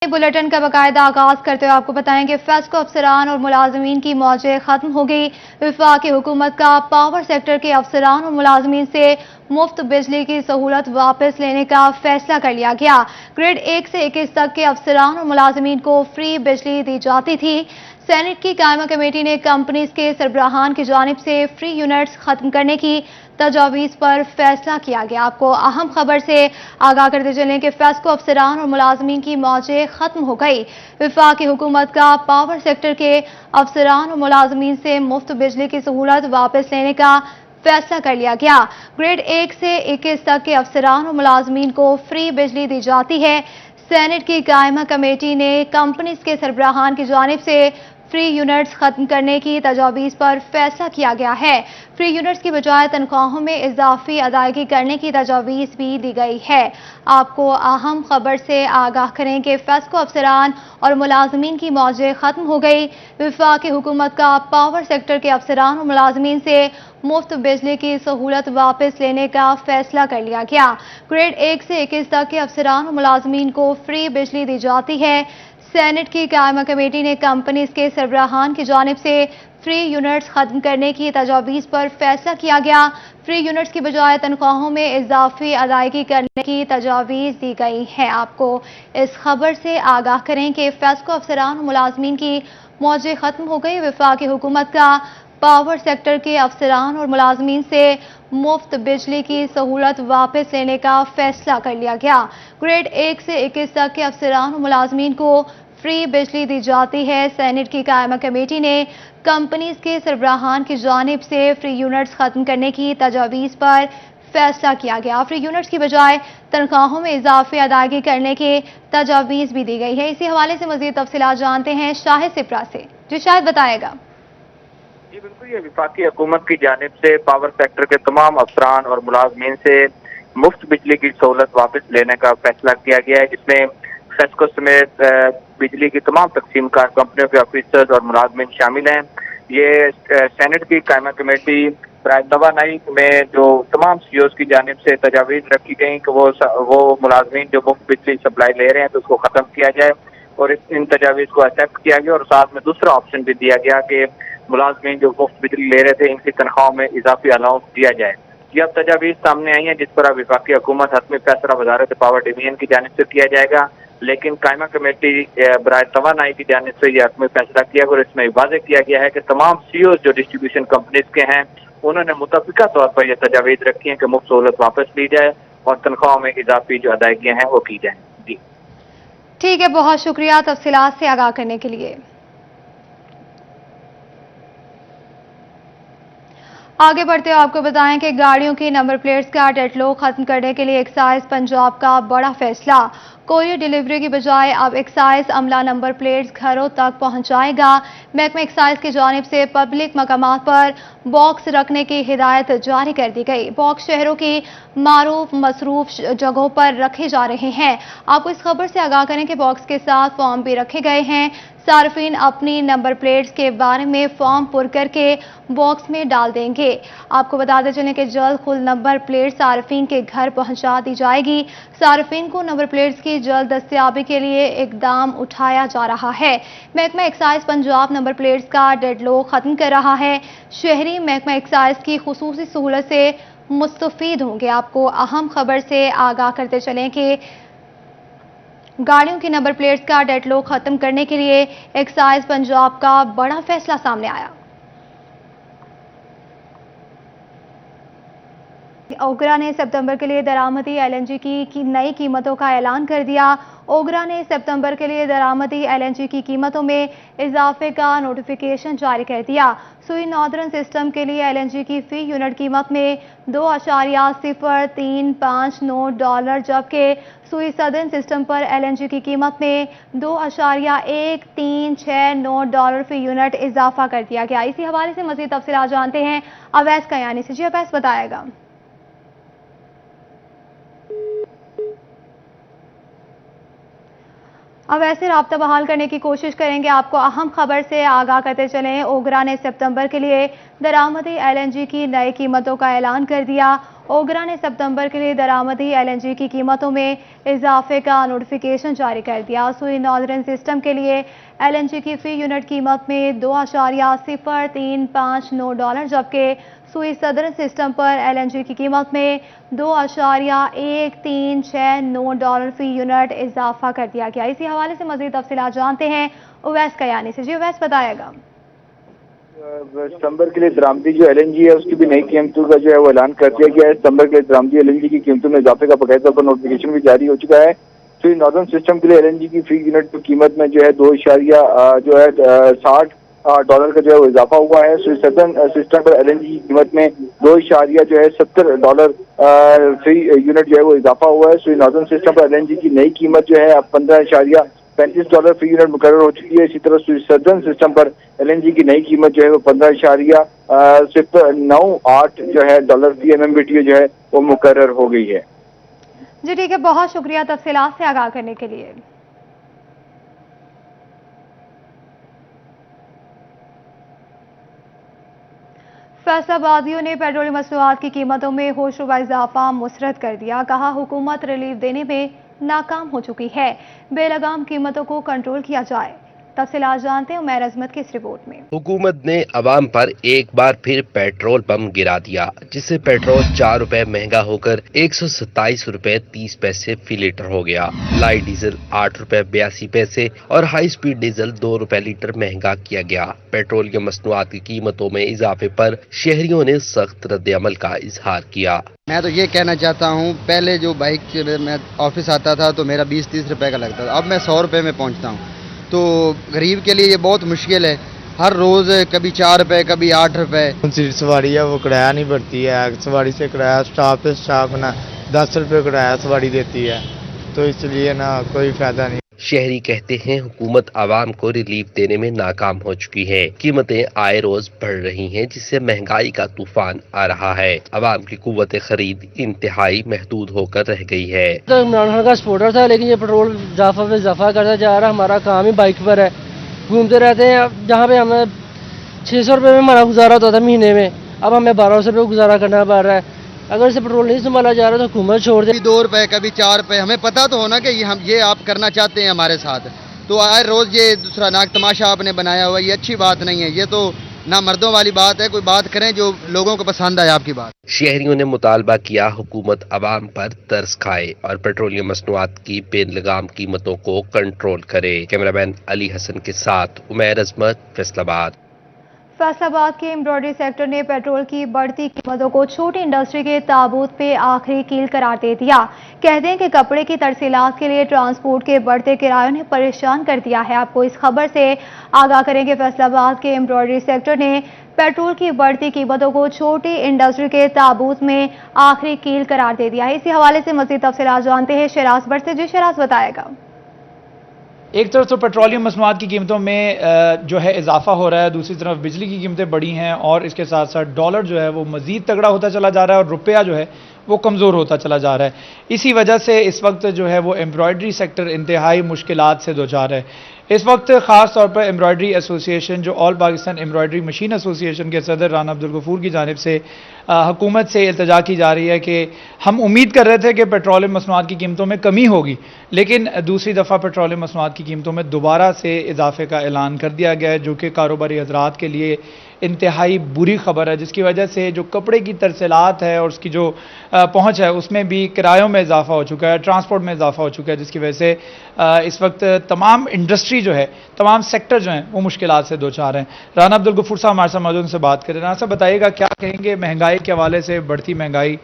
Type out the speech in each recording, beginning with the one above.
Bulletin का बाकायदा आगाज करते हुए आपको बताएं कि फेस्को अफसरान और मुलाजमीन की मौजें खत्म हो गई। वफाकी हुकूमत का पावर सेक्टर के अफसरान और मुलाजमीन से मुफ्त बिजली की सहूलत वापस लेने का फैसला कर लिया गया। ग्रेड 1 से 21 तक के अफसरान और मुलाजमीन को फ्री बिजली दी जाती थी। सेनेट की कायमा कमेटी ने कंपनीज के सरबराहान की जानिब से फ्री यूनिट्स खत्म करने की तजावीज़ पर फैसला किया गया। आपको अहम खबर से आगाह करते चलें कि फेस्को अफसरान और मुलाजमीन की मौजें खत्म हो गई। वफाकी हुकूमत का पावर सेक्टर के अफसरान और मुलाजमीन से मुफ्त बिजली की सहूलत वापस लेने का फैसला कर लिया गया। ग्रेड 1 से 21 तक के अफसरान और मुलाजमीन को फ्री बिजली दी जाती है। सेनेट की कायमा कमेटी ने कंपनीज के सरबराहान की जानिब से फ्री यूनिट्स खत्म करने की तजावीज़ पर फैसला किया गया है। फ्री यूनिट्स की बजाय तनख्वाहों में इजाफी अदायगी करने की तजावीज़ भी दी गई है। आपको अहम खबर से आगाह करें कि फेस्को अफसरान और मुलाजमीन की मौजें खत्म हो गई। वफाकी हुकूमत का पावर सेक्टर के अफसरान और मुलाजमीन से मुफ्त बिजली की सहूलत वापस लेने का फैसला कर लिया गया। ग्रेड 1 से 21 तक के अफसरान और मुलाजमीन को फ्री बिजली दी जाती है। सेनेट की कायमा कमेटी ने कंपनीज के सरबराहान की जानिब से फ्री यूनिट्स खत्म करने की तजावीज़ पर फैसला किया गया। फ्री यूनिट्स की बजाय तनख्वाहों में इजाफी अदायगी करने की तजावीज़ दी गई है। आपको इस खबर से आगाह करें कि फेस्को अफसरान और मुलाजमीन की मौजें खत्म हो गई। वफाकी हुकूमत का पावर सेक्टर के अफसरान और मुलाजमीन से मुफ्त बिजली की सहूलत वापस लेने का फैसला कर लिया गया। ग्रेड 1 से 21 तक के अफसरान और मुलाजमीन को फ्री बिजली दी जाती है। सेनेट की कायमा कमेटी ने कंपनीज के सरबराहान की जानिब से फ्री यूनिट्स खत्म करने की तजावीज़ पर फैसला किया गया। फ्री यूनिट्स की बजाय तनख्वाहों में इजाफी अदायगी करने की तजावीज़ भी दी गई है। इसी हवाले से मजीद तफसीलात जानते हैं शाहिद सिप्रा से। जी शायद बताएगा। जी बिल्कुल, ये वफाकी हुकूमत की जानिब से पावर सेक्टर के तमाम अफसरान और मुलाजमीन से मुफ्त बिजली की सहूलत वापस लेने का फैसला किया गया है, जिसमें फेस्को समेत बिजली की तमाम तकसीम कार कंपनियों के ऑफिसर्स और मुलाजमीन शामिल हैं। ये सेनेट की कायमा कमेटी बराए तवानाई में जो तमाम सीओज की जानिब से तजावीज़ रखी गई कि वो मुलाजमीन जो मुफ्त बिजली सप्लाई ले रहे हैं तो उसको ख़त्म किया जाए, और इन तजावीज़ को एक्सेप्ट किया गया। और साथ में दूसरा ऑप्शन भी दिया गया कि मुलाजमीन जो मुफ्त बिजली ले रहे थे इनकी तनख्वाहों में इजाफी अलाउंस दिया जाए। ये अब तजावीज़ सामने आई हैं, जिस पर वफाकी हुकूमत हतमी फैसला वजारत पावर डिवीजन की जानिब से किया जाएगा, लेकिन कायमा कमेटी बराए तवानाई की जानिब से यह हतमी फैसला किया गया और इसमें वाज़ेह किया गया है कि तमाम सीओ जो डिस्ट्रीब्यूशन कंपनीज के हैं उन्होंने मुतफ़िका तौर पर यह तजावीज़ रखी है कि मुफ्त सहूलत वापस ली जाए और तनख्वाहों में इजाफी जो अदायगियाँ हैं वो की जाए। जी ठीक है, बहुत शुक्रिया तफसीलात से आगाह करने के लिए। आगे बढ़ते हुए आपको बताएं कि गाड़ियों की नंबर प्लेट्स का डेडलॉक खत्म करने के लिए एक्साइज पंजाब का बड़ा फैसला। कोरियर डिलीवरी की बजाय अब एक्साइज अमला नंबर प्लेट्स घरों तक पहुंचाएगा। महकमा एक्साइज की जानिब से पब्लिक मकामात पर बॉक्स रखने की हिदायत जारी कर दी गई। बॉक्स शहरों की मारूफ मसरूफ जगहों पर रखे जा रहे हैं। आपको इस खबर से आगाह करें कि बॉक्स के साथ फॉर्म भी रखे गए हैं। सार्फिन अपनी नंबर प्लेट्स के बारे में फॉर्म पुर करके बॉक्स में डाल देंगे। आपको बताते चलें कि जल्द खुद नंबर प्लेट सार्फिन के घर पहुंचा दी जाएगी। सार्फिन को नंबर प्लेट्स की जल्द दस्तयाबी के लिए इकदाम उठाया जा रहा है। महकमा एक्साइज पंजाब नंबर प्लेट्स का डेडलॉक खत्म कर रहा है। शहरी महकमा एक्साइज की खुसूसी सहूलत से मुस्तफीद होंगे। आपको अहम खबर से आगाह करते चलें कि गाड़ियों की नंबर प्लेट्स का डेडलॉक खत्म करने के लिए एक्साइज पंजाब का बड़ा फैसला सामने आया। ओगरा ने सितंबर के लिए दरामदी एलएनजी की नई कीमतों का ऐलान कर दिया। ओगरा ने सितंबर के लिए दरामदी एलएनजी की कीमतों में इजाफे का नोटिफिकेशन जारी कर दिया। सुई नॉर्दर्न सिस्टम के लिए एलएनजी की फी यूनिट कीमत में $2.0359, जबकि सुई सदर्न सिस्टम पर एलएनजी की कीमत में $2.1369 फी यूनिट इजाफा कर दिया गया। इसी हवाले से मजीद तफसीलात जानते हैं अवैस कयानी से। जी अवैस बताएगा। अब ऐसे रابطہ बहाल करने की कोशिश करेंगे। आपको अहम खबर से आगाह करते चलें, ओगरा ने सितंबर के लिए दरामदी एलएनजी की नई कीमतों का ऐलान कर दिया। ओगरा ने सितंबर के लिए दरामदी एलएनजी की कीमतों में इजाफे का नोटिफिकेशन जारी कर दिया। सुई नॉर्दर्न सिस्टम के लिए एलएनजी की फी यूनिट कीमत में $2.0359, जबकि सुई सदर्न सिस्टम पर एलएनजी की कीमत में $2.1369 फी यूनिट इजाफा कर दिया गया। इसी हवाले से मजीद तफसीलात जानते हैं उवैस कयानी से। जी उवैस, बताएगा। सितंबर के लिए दरामदी जो एलएनजी है उसकी भी नई कीमतों का जो है वो ऐलान कर दिया गया है। सितंबर के लिए दरामदी एलएनजी की कीमतों में इजाफे का बाकायदा तौर पर नोटिफिकेशन भी जारी हो चुका है। तो नॉर्दर्न सिस्टम के लिए एलएनजी की फी यूनिट की कीमत में जो है $2.60 का जो है वो इजाफा हुआ है। तो सदर्न सिस्टम पर एलएनजी की कीमत में $2.70 फी यूनिट जो है वो इजाफा हुआ है। तो नॉर्दर्न सिस्टम पर एलएनजी की नई कीमत जो है अब $15.35 फी यूनिट मुकर्रर हो चुकी है। इसी तरह सदर्न सिस्टम पर एलएनजी की नई कीमत जो है वो $15.98 जो है डॉलर फी MMBTU जो है वो मुकर्रर हो गई है। जी ठीक है, बहुत शुक्रिया तफसीलात से आगाह करने के लिए। फैसलाबादियों ने पेट्रोलियम मसनूआत की कीमतों में होशरुबा इजाफा मुस्तरद कर दिया। कहा, हुकूमत रिलीफ देने में नाकाम हो चुकी है, बेलगाम कीमतों को कंट्रोल किया जाए। तफसीलात जानते हैं उमैर अजमत की इस रिपोर्ट में। हुकूमत ने अवाम पर एक बार फिर पेट्रोल बम गिरा दिया, जिससे पेट्रोल ₹4 महंगा होकर ₹127.30 फी लीटर हो गया। लाइट डीजल ₹8.82 और हाई स्पीड डीजल ₹2 लीटर महंगा किया गया। पेट्रोलियम मसनूआत की कीमतों में इजाफे पर शहरियों ने सख्त रद्द-ए-अमल का इजहार किया। मैं तो ये कहना चाहता हूँ, पहले जो बाइक से मैं ऑफिस आता था तो मेरा 20-30 रुपए का लगता था, अब मैं 100 रुपए में पहुँचता हूँ। तो गरीब के लिए ये बहुत मुश्किल है। हर रोज़ कभी 4 रुपए कभी 8 रुपए। सीट सवारी है वो किराया नहीं बढ़ती है, सवारी से किराया स्टाफ पे स्टाफ ना 10 रुपए किराया सवारी देती है, तो इसलिए ना कोई फायदा नहीं। शहरी कहते हैं हुकूमत आवाम को रिलीफ देने में नाकाम हो चुकी है। कीमतें आए रोज बढ़ रही हैं, जिससे महंगाई का तूफान आ रहा है। आवाम की कुव्वत खरीद इंतहाई महदूद होकर रह गई है। तो इमरान खान का सपोर्टर था, लेकिन ये पेट्रोल इजाफा पे इजाफा करता जा रहा है। हमारा काम ही बाइक पर है, घूमते रहते हैं। जहाँ पे हमें 600 रुपये में हमारा गुजारा होता था महीने में, अब हमें 1200 रुपये गुजारा करना पड़ रहा है। अगर इसे पेट्रोल नहीं संभाला जा रहा तो हुकूमत छोड़ दे। 2 रुपए कभी 4 रुपए, हमें पता तो होना कि ये आप करना चाहते हैं हमारे साथ, तो हर रोज ये दूसरा नाक तमाशा आपने बनाया हुआ, ये अच्छी बात नहीं है। ये तो ना मर्दों वाली बात है। कोई बात करें जो लोगों को पसंद आए आपकी बात। शहरियों ने मुतालबा किया हुकूमत आवाम पर तरस खाए और पेट्रोलियम मसनूआत की बेलगाम कीमतों को कंट्रोल करे। कैमरामैन अली हसन के साथ उमैर अजमत, फैसलाबाद। फैसलाबाद के एम्ब्रॉयडरी सेक्टर ने पेट्रोल की बढ़ती कीमतों को छोटी इंडस्ट्री के ताबूत पे आखिरी कील करार दे दिया। कहते हैं कि कपड़े की तरसीलात के लिए ट्रांसपोर्ट के बढ़ते किरायों ने परेशान कर दिया है। आपको इस खबर से आगाह करेंगे, फैसलाबाद के एम्ब्रॉयडरी सेक्टर ने पेट्रोल की बढ़ती कीमतों को छोटी इंडस्ट्री के ताबूत में आखिरी कील करार दे दिया है। इसी हवाले से मजीद तफसीलात जानते हैं शराज भट्ट से। जी शराज, बताएगा। एक तरफ तो पेट्रोलियम मसनूआत की कीमतों में जो है इजाफा हो रहा है, दूसरी तरफ बिजली की कीमतें बढ़ी हैं और इसके साथ साथ डॉलर जो है वो मज़ीद तगड़ा होता चला जा रहा है और रुपया जो है वो कमज़ोर होता चला जा रहा है। इसी वजह से इस वक्त जो है वो एम्ब्रॉयडरी सेक्टर इंतहाई मुश्किलात से दोचार है। इस वक्त ख़ास तौर पर एम्ब्रॉयडरी एसोसिएशन, जो all Pakistan embroidery machine association के सदर राना अब्दुल गफूर की जानिब से हुकूमत से इल्तजा की जा रही है कि हम उम्मीद कर रहे थे कि पेट्रोलियम मसनूआत की कीमतों में कमी होगी, लेकिन दूसरी दफ़ा पेट्रोलियम मसनूआत की कीमतों में दोबारा से इजाफे का ऐलान कर दिया गया है, जो कि कारोबारी हजरात के लिए इंतहाई बुरी खबर है, जिसकी वजह से जो कपड़े की तरसीलात है और उसकी जो पहुंच है उसमें भी किरायों में इजाफा हो चुका है, ट्रांसपोर्ट में इजाफा हो चुका है, जिसकी वजह से इस वक्त तमाम इंडस्ट्री जो है, तमाम सेक्टर जो हैं वो मुश्किलात से दो चार हैं। राना अब्दुल गफूर साहब हमारे साथ मौजूद, उनसे बात करें। राना साहब, बताइएगा क्या कहेंगे महंगाई के हवाले से, बढ़ती महंगाई।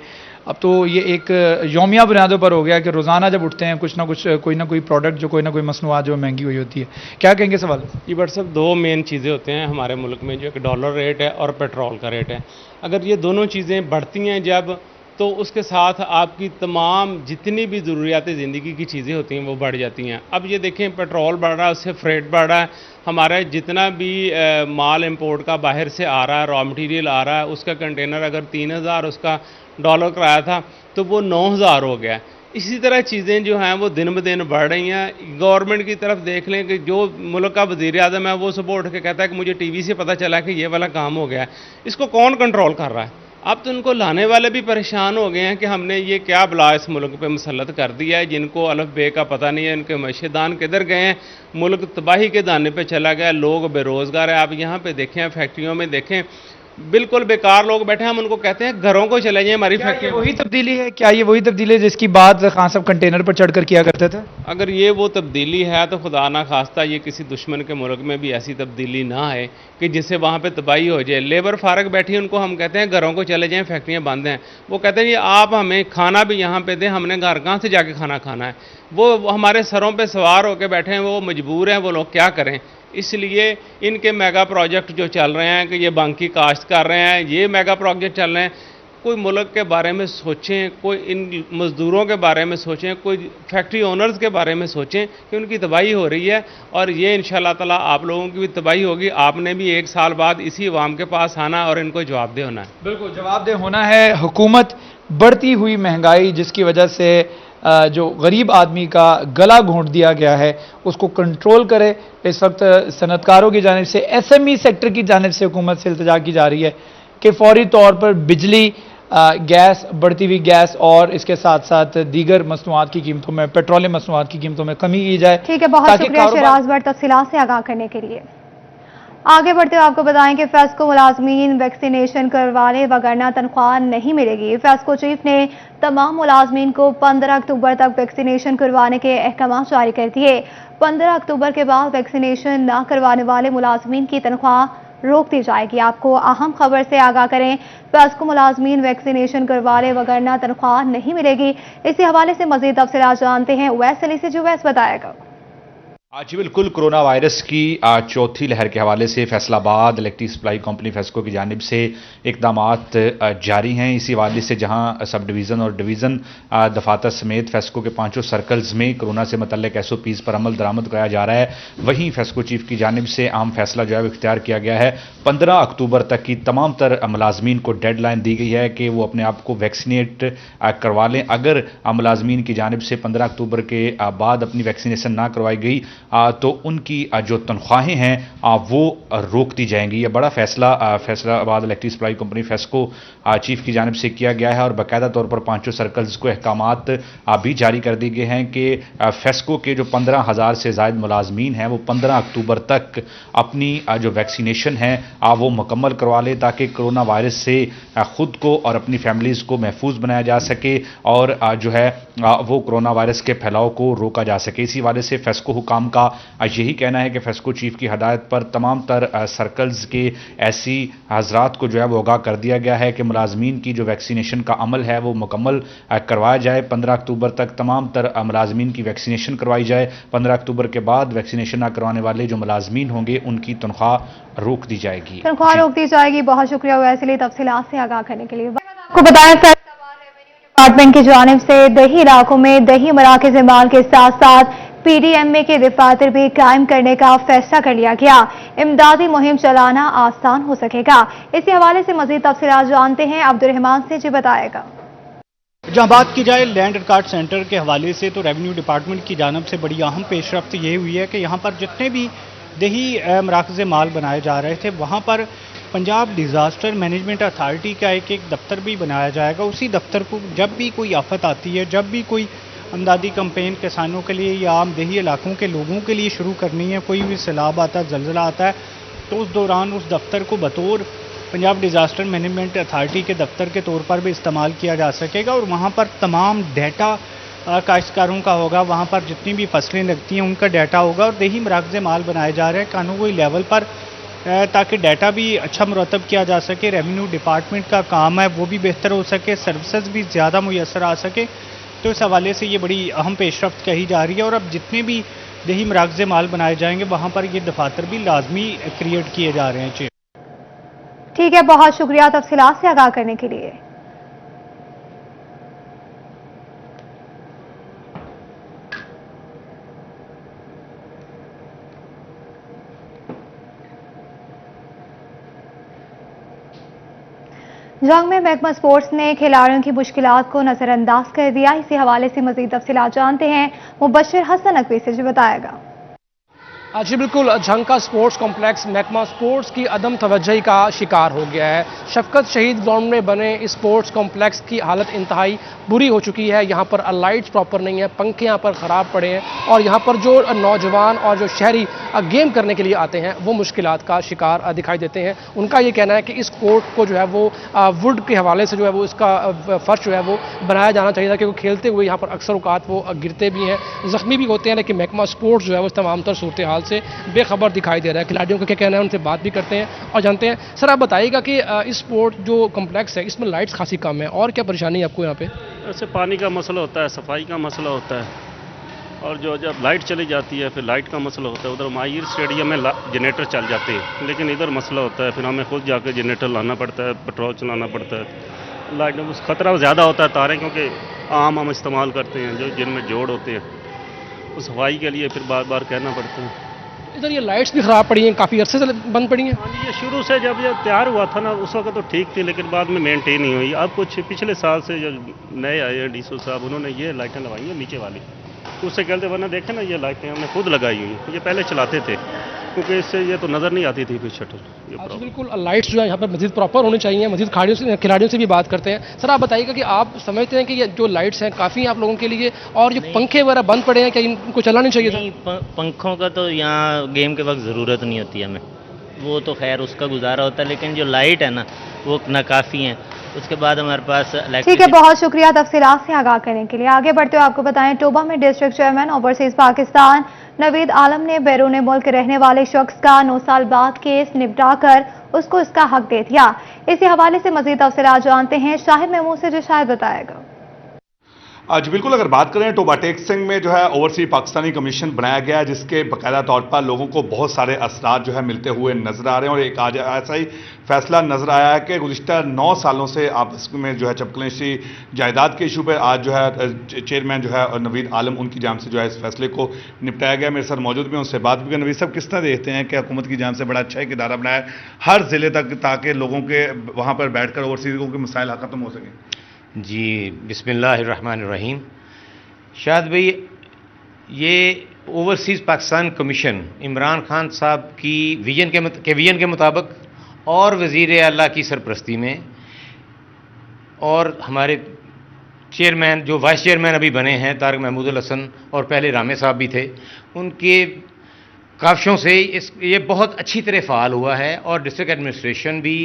अब तो ये एक यौमिया बुनियादों पर हो गया कि रोज़ाना जब उठते हैं कुछ ना कुछ कोई ना कोई प्रोडक्ट, जो कोई ना कोई मसनूआत जो महंगी हुई होती है, क्या कहेंगे सवाल? जी बट साहब, 2 मेन चीज़ें होते हैं हमारे मुल्क में, जो कि डॉलर रेट है और पेट्रोल का रेट है। अगर ये दोनों चीज़ें बढ़ती हैं जब, तो उसके साथ आपकी तमाम जितनी भी ज़रूरियात ज़िंदगी की चीज़ें होती हैं वो बढ़ जाती हैं। अब ये देखें, पेट्रोल बढ़ रहा है, उससे फ्रेट बढ़ रहा है, हमारा जितना भी माल इंपोर्ट का बाहर से आ रहा है, रॉ मटेरियल आ रहा है, उसका कंटेनर अगर 3000 उसका डॉलर कराया था तो वो 9000 हो गया। इसी तरह चीज़ें जो हैं वो दिन ब दिन बढ़ रही हैं। गवर्नमेंट की तरफ देख लें कि जो मुल्क का वज़ीर आज़म है वो सुबह उठ के कहता है कि मुझे टीवी से पता चला कि ये वाला काम हो गया है, इसको कौन कंट्रोल कर रहा है? अब तो उनको लाने वाले भी परेशान हो गए हैं कि हमने ये क्या बला इस मुल्क पे मुसल्लत कर दिया है, जिनको अलफ बे का पता नहीं है, इनके मशीदान किधर गए हैं, मुल्क तबाही के दाने पे चला गया, लोग बेरोज़गार हैं। आप यहाँ पे देखें, फैक्ट्रियों में देखें, बिल्कुल बेकार लोग बैठे हैं। हम उनको कहते हैं घरों को चले जाएं, हमारी फैक्ट्री। वही तब्दीली है क्या? ये वही तब्दीली है जिसकी बात खान साहब कंटेनर पर चढ़कर किया करते थे? अगर ये वो तब्दीली है तो खुदा ना खास्ता ये किसी दुश्मन के मुल्क में भी ऐसी तब्दीली ना है कि जिससे वहाँ पे तबाही हो जाए। लेबर फारग बैठी है, उनको हम कहते हैं घरों को चले जाएं, फैक्ट्रियाँ बंद हैं। वो कहते हैं ये आप हमें खाना भी यहाँ पे दें, हमने घर कहाँ से जाके खाना खाना है? वो हमारे सरों पे सवार होकर बैठे हैं, वो मजबूर हैं, वो लोग क्या करें? इसलिए इनके मेगा प्रोजेक्ट जो चल रहे हैं कि ये बांकी काश्त कर रहे हैं, ये मेगा प्रोजेक्ट चल रहे हैं, कोई मुल्क के बारे में सोचें, कोई इन मज़दूरों के बारे में सोचें, कोई फैक्ट्री ओनर्स के बारे में सोचें कि उनकी तबाही हो रही है और ये इंशाअल्लाह ताला आप लोगों की भी तबाही होगी। आपने भी 1 साल बाद इसी अवाम के पास आना और इनको जवाबदेह होना है। बिल्कुल जवाबदेह होना है। हुकूमत बढ़ती हुई महंगाई जिसकी वजह से जो गरीब आदमी का गला घोंट दिया गया है उसको कंट्रोल करे। इस वक्त सनतकारों की जानिब से, एसएमई सेक्टर की जानिब से हुकूमत से इल्तिजा की जा रही है कि फौरी तौर पर बिजली, गैस, बढ़ती हुई गैस और इसके साथ साथ दीगर मसनूआत की कीमतों में, पेट्रोलियम मसनूआत की कीमतों में कमी की जाए। ठीक है, बहुत शुक्रिया शहराज भट्ट तफसीलात से आगाह करने के लिए। आगे बढ़ते हुए आपको बताएं कि फेस्को मुलाजमीन वैक्सीनेशन करवाने वगरना तनख्वाह नहीं मिलेगी। फेस्को चीफ ने तमाम मुलाजमीन को 15 अक्टूबर तक वैक्सीनेशन करवाने के अहकाम जारी कर दिए। 15 अक्टूबर के बाद वैक्सीनेशन न करवाने वाले मुलाजमीन की तनख्वाह रोक दी जाएगी। आपको अहम खबर से आगाह करें, फेस्को मुलाजमीन वैक्सीनेशन करवाने वगरना तनख्वाह नहीं मिलेगी। इसी हवाले से मजीद तफसीलात जानते हैं उवैस अली से, जो उवैस बताएगा। जी बिल्कुल, कोरोना वायरस की चौथी लहर के हवाले से Faisalabad electric supply company FESCO की जानिब से इकदामात जारी हैं। इसी हवाले से जहां सब डिवीज़न और डिवीज़न दफातर समेत फेस्को के 5 सर्कल्स में कोरोना से मुतल्लिक SOPs पर अमल दरामद कराया जा रहा है, वहीं फेस्को चीफ की जानिब से अहम फैसला जो है वो इख्तियार किया गया है। 15 अक्टूबर तक की तमाम तर मुलाजमीन को डेड लाइन दी गई है कि वो अपने आप को वैक्सीनेट करवा लें। अगर मुलाजमीन की जानिब से 15 अक्टूबर के बाद अपनी वैक्सीनेशन ना करवाई गई तो उनकी जो तनख्वाहें हैं वो रोक दी जाएंगी। यह बड़ा फैसला Faisalabad electric supply company FESCO chief की जानिब से किया गया है और बाकायदा तौर पर 5 सर्कल्स को अहकामात भी जारी कर दिए गए हैं कि फेस्को के जो 15,000 से ज़ायद मुलाजमीन हैं वो 15 अक्टूबर तक अपनी जो वैक्सीनेशन है वो मुकम्मल करवा लें ताकि कोरोना वायरस से ख़ुद को और अपनी फैमिलीज़ को महफूज बनाया जा सके और जो है वो कोरोना वायरस के फैलाव को रोका जा सके। इसी वाले से फेस्को हुकाम का यही कहना है कि फेस्को चीफ की हदायत पर तमाम तर सर्कल्स के ऐसी हजरात को जो है वो आगाह कर दिया गया है कि मुलाजमीन की जो वैक्सीनेशन का अमल है वो मुकम्मल करवाया जाए। 15 अक्टूबर तक तमाम तर मुलाजमीन की वैक्सीनेशन करवाई जाए। 15 अक्टूबर के बाद वैक्सीनेशन न करवाने वाले जो मुलाजमीन होंगे उनकी तनख्वाह रोक दी जाएगी। तनख्वाह रोक दी जाएगी। बहुत शुक्रिया वैसे लिए तफसीलात से आगाह करने के लिए। आपको बताया डिपार्टमेंट की जानिब से दही इलाकों में दही मराकज़ माल के साथ साथ PDMA के दफातर भी कायम करने का फैसला कर लिया गया। इमदादी मुहिम चलाना आसान हो सकेगा। इसी हवाले से मजीद तफसीलात जानते हैं अब्दुर्रहमान से, जी बताएगा। जहाँ बात की जाए लैंड रिकॉर्ड सेंटर के हवाले से तो रेवेन्यू डिपार्टमेंट की जानिब से बड़ी अहम पेशरफ्त ये हुई है कि यहाँ पर जितने भी दही मराकज़ माल बनाए जा रहे थे वहाँ पर पंजाब डिज़ास्टर मैनेजमेंट अथॉरिटी का एक दफ्तर भी बनाया जाएगा। उसी दफ्तर को जब भी कोई आफत आती है, जब भी कोई अमदादी कैंपेन किसानों के लिए या आम देही इलाकों के लोगों के लिए शुरू करनी है, कोई भी सैलाब आता है, जलजला आता है, तो उस दौरान उस दफ्तर को बतौर पंजाब डिज़ास्टर मैनेजमेंट अथॉरिटी के दफ्तर के तौर पर भी इस्तेमाल किया जा सकेगा और वहाँ पर तमाम डाटा काश्तकारों का होगा। वहाँ पर जितनी भी फसलें लगती हैं उनका डाटा होगा और दही मराकज़ माल बनाए जा रहे हैं कानूनी लेवल पर ताकि डाटा भी अच्छा मुरतब किया जा सके। रेवेन्यू डिपार्टमेंट का काम है वो भी बेहतर हो सके, सर्विसेज भी ज़्यादा मुयसर आ सके। तो इस हवाले से ये बड़ी अहम पेशरफ्त कही जा रही है और अब जितने भी दही मराकज़ माल बनाए जाएंगे वहाँ पर ये दफातर भी लाजमी क्रिएट किए जा रहे हैं। ठीक है, बहुत शुक्रिया तफसीलात से आगाह करने के लिए। जंग में महकमा स्पोर्ट्स ने खिलाड़ियों की मुश्किलात को नजरअंदाज कर दिया। इसी हवाले से मजीद तफसीलात जानते हैं मुबश्शिर हसन नकवी से, जो बताएगा। जी बिल्कुल, झंग का स्पोर्ट्स कॉम्प्लेक्स महकमा स्पोर्ट्स की अदम तवज्जोही का शिकार हो गया है। शफकत शहीद ग्राउंड में बने इस स्पोर्ट्स कॉम्प्लेक्स की हालत इंतहाई बुरी हो चुकी है। यहाँ पर लाइट्स प्रॉपर नहीं है, पंखे यहाँ पर ख़राब पड़े हैं और यहाँ पर जो नौजवान और जो शहरी गेम करने के लिए आते हैं वो मुश्किलात का शिकार दिखाई देते हैं। उनका ये कहना है कि इस कोर्ट को जो है वो वुड के हवाले से जो है वो इसका फर्श जो है वो बनाया जाना चाहिए था, क्योंकि खेलते हुए यहाँ पर अक्सर औकात वो गिरते भी हैं, ज़ख्मी भी होते हैं। लेकिन महकमा स्पोर्ट्स जो है वो तमाम तर सूरत हाल से बेखबर दिखाई दे रहा है। खिलाड़ियों का क्या कहना है, उनसे बात भी करते हैं और जानते हैं। सर आप बताइएगा कि इस स्पोर्ट जो कॉम्प्लेक्स है इसमें लाइट्स खासी कम है, और क्या परेशानी है आपको यहाँ पे? ऐसे पानी का मसला होता है, सफाई का मसला होता है, और जो जब लाइट चली जाती है फिर लाइट का मसला होता है। उधर माहिर स्टेडियम में जनरेटर चल जाते हैं, लेकिन इधर मसला होता है, फिर हमें खुद जाकर जनरेटर लाना पड़ता है, पेट्रोल चलाना पड़ता है। लाइट में खतरा ज़्यादा होता है तारें, क्योंकि आम हम इस्तेमाल करते हैं जो जिनमें जोड़ होते हैं, उस सफाई के लिए फिर बार बार कहना पड़ता है। इधर ये लाइट्स भी ख़राब पड़ी हैं, काफ़ी अरसे से बंद पड़ी हैं। हाँ जी, ये शुरू से जब ये तैयार हुआ था ना उस वक्त तो ठीक थी, लेकिन बाद में मेंटेन नहीं हुई। अब कुछ पिछले साल से जो नए आए हैं डीसो साहब, उन्होंने ये लाइटें लगाई हैं नीचे वाली, उससे कहते वरना देखें ना ये लाइटें हमने खुद लगाई हुई, ये पहले चलाते थे, क्योंकि इससे ये तो नज़र नहीं आती थी फिर शटल। अच्छा बिल्कुल, लाइट्स जो है यहाँ पर मज़ीद प्रॉपर होनी चाहिए। मज़ीद खिलाड़ियों से भी बात करते हैं। सर आप बताइएगा कि आप समझते हैं कि ये जो लाइट्स हैं काफ़ी हैं आप लोगों के लिए, और जो पंखे वगैरह बंद पड़े हैं क्या इनको चलाना चाहिए था? नहीं, पंखों का तो यहाँ गेम के वक्त ज़रूरत नहीं होती हमें, वो तो खैर उसका गुजारा होता है, लेकिन जो लाइट है ना वो नाकाफ़ी है। उसके बाद हमारे पास ठीक है, बहुत शुक्रिया तफसीलात से आगाह करने के लिए। आगे बढ़ते हुए आपको बताएं, टोबा में district chairman overseas Pakistan Naveed Alam ने बैरून मुल्क रहने वाले शख्स का 9 साल बाद केस निपटाकर उसको इसका हक दे दिया। इसी हवाले से मजीद तफसीलात जानते हैं शाहिद महमूद से, जो शायद बताएगा। जी बिल्कुल, अगर बात करें टोबा टेक्सिंग में जो है ओवरसीज पाकिस्तानी कमीशन बनाया गया है, जिसके बाकायदा तौर पर लोगों को बहुत सारे असरात जो है मिलते हुए नजर आ रहे हैं। और एक आज ऐसा ही फैसला नजर आया है कि गुज़िश्ता 9 सालों से आपस में जो है चपकलेशी जायदाद के इशू पर आज जो है चेयरमैन जो है नवीद आलम उनकी जानिब से जो है इस फैसले को निपटाया गया। मेरे साथ मौजूद भी उनसे बात भी करें। नवीद साहब, किस तरह देखते हैं कि हुकूमत की जानिब से बड़ा अच्छा एक इदारा बनाया है हर ज़िले तक, ताकि लोगों के वहाँ पर बैठ कर ओवरसीज़ों के मसाइल ख़त्म हो सकें? जी बिस्मिल्लाहिर्रहमानिर्रहीम। शायद भाई, ये ओवरसीज़ पाकिस्तान कमीशन इमरान खान साहब की विजन के मुताबिक और वज़ीर आला की सरपरस्ती में, और हमारे चेयरमैन जो वाइस चेयरमैन अभी बने हैं तारिक महमूद अल हसन, और पहले रामे साहब भी थे, उनके काविशों से ये बहुत अच्छी तरह फ़ाल हुआ है। और डिस्ट्रिक्ट एडमिनिस्ट्रेशन भी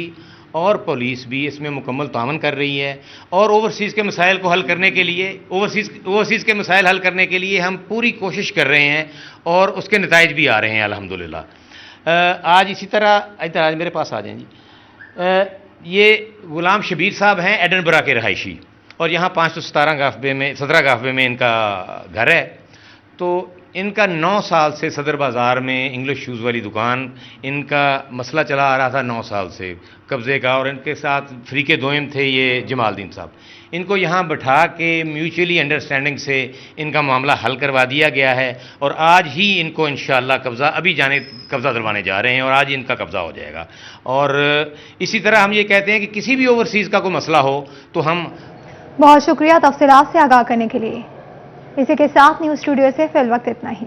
और पुलिस भी इसमें मुकम्मल तावन कर रही है। और ओवरसीज़ के मसाइल को हल करने के लिए ओवरसीज़ के मसाइल हल करने के लिए हम पूरी कोशिश कर रहे हैं, और उसके नताइज भी आ रहे हैं अल्हम्दुलिल्लाह। आज इसी तरह इधर आज मेरे पास आ जाएं जी। ये गुलाम शबीर साहब हैं एडनबरा के रहायशी, और यहाँ 17 गाफबे में इनका घर है। तो इनका 9 साल से सदर बाज़ार में इंग्लिश शूज़ वाली दुकान, इनका मसला चला आ रहा था 9 साल से कब्ज़े का, और इनके साथ फरीके दोयम थे ये जमालदीन साहब। इनको यहाँ बैठा के म्यूचुअली अंडरस्टैंडिंग से इनका मामला हल करवा दिया गया है, और आज ही इनको इंशाअल्लाह कब्ज़ा दिलवाने जा रहे हैं, और आज ही इनका कब्ज़ा हो जाएगा। और इसी तरह हम ये कहते हैं कि किसी भी ओवरसीज़ का कोई मसला हो तो हम। बहुत शुक्रिया तफसीलात से आगाह करने के लिए। इसी के साथ न्यूज़ स्टूडियो से फिल वक्त इतना ही।